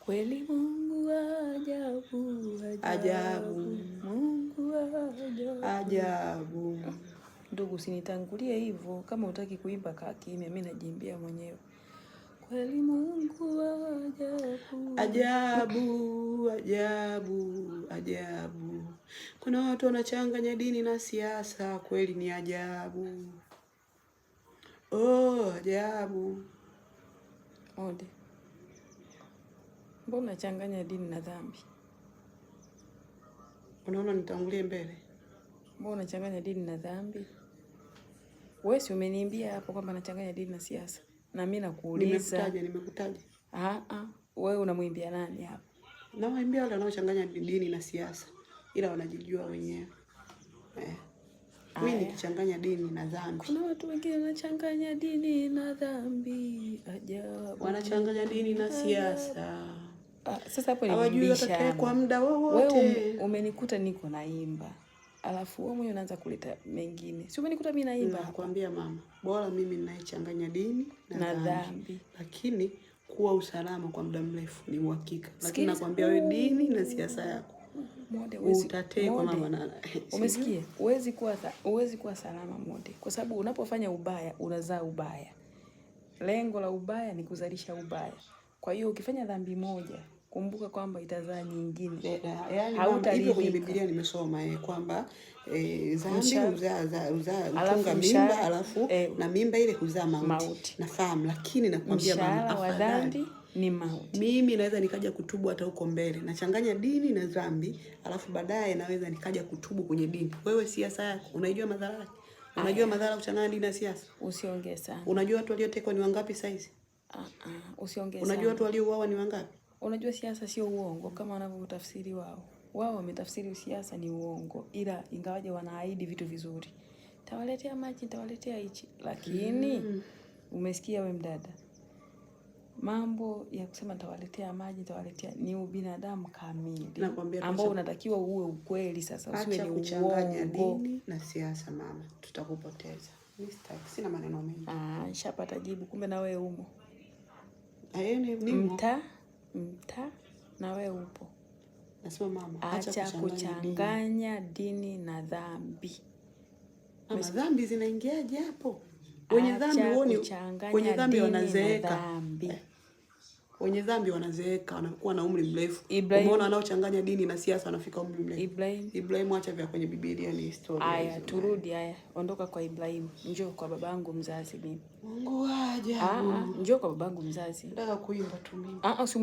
Kweli Mungu ajabu, Ajabu. Mungu ajabu. Ajabu. Ndugu, usinitangulie hivyo. Kama hutaki kuimba kaa kimya, mimi najiimbia mwenyewe. Kweli Mungu ajabu. Ajabu, ajabu, ajabu. Kuna watu wanachanganya dini na siasa, kweli ni ajabu. Oh, ajabu. Ode. Mbona unachanganya dini na dhambi? Unaona nitangulie mbele? Mbona unachanganya dini na dhambi? Wewe si umeniambia hapo kwamba nachanganya dini na siasa? Na mimi nakuuliza. Nimekutaja. Wewe unamwimbia nani hapo? Nawaimbia wale wanaochanganya dini na siasa. Ila wanajijua wenyewe. Mimi nikichanganya dini na dhambi. Kuna watu wengine wanachanganya dini na dhambi. Ajabu. Wanachanganya dini na siasa. Sasa hapo hawajui watakaye kwa muda wowote. Wewe umenikuta niko naimba. Alafu wewe mwenyewe unaanza kuleta mengine. Si umenikuta mimi naimba? Nakwambia mama, bora mimi ninaichanganya dini na dhambi. Lakini kuwa usalama kwa muda mrefu ni uhakika. Lakini nakwambia wewe dini na siasa yako. Mode utatekwa mama na. Umesikia? Huwezi kuwa salama Mode. Kwa sababu unapofanya ubaya unazaa ubaya. Lengo la ubaya ni kuzalisha ubaya. Kwa hiyo ukifanya dhambi moja, kumbuka kwamba itazaa nyingine. Hautaridhika. Kwenye Biblia nimesoma kwamba dhambi huzaa mimba, alafu na mimba ile huzaa mauti. Nafahamu, lakini nakwambia mama, afadhali ni mauti. Mimi naweza nikaja kutubu hata huko mbele. Nachanganya dini na dhambi, alafu baadaye naweza nikaja kutubu kwenye dini. Wewe siasa yako unajua madhara yake? Unajua madhara kuchanganya dini na siasa? Usiongee sana. Unajua watu waliotekwa ni wangapi sasa hizi? Usiongee sana. Unajua watu waliouawa ni wangapi? Unajua siasa sio uongo kama wanavyotafsiri wao. Wao wametafsiri siasa ni uongo, ila ingawaje wanaahidi vitu vizuri. Tawaletea maji, tawaletea hichi. Lakini umesikia wewe mdada? Mambo ya kusema tawaletea maji, tawaletea ni ubinadamu kamili. Ambao unatakiwa uwe ukweli sasa, usiwe ni kuchanganya dini na siasa mama. Tutakupoteza. Sina maneno mengi. Nishapata jibu, kumbe na wewe umo. Mta na wewe upo. Nasema mama, acha kuchanganya dini na dhambi. Mama, dhambi zinaingiaje hapo? Wenye dhambi huoni, wenye dhambi wanazeeka. Wenye dhambi wanazeeka, wanakuwa na umri mrefu. Umeona wanaochanganya dini na siasa wanafika umri mrefu. Ibrahim acha vya kwenye Biblia ni historia. Turudi ondoka kwa Ibrahim. Njoo kwa babangu mzazi mimi. Mungu ajabu. Njoo kwa babangu mzazi. Nataka kuimba tu mimi. Si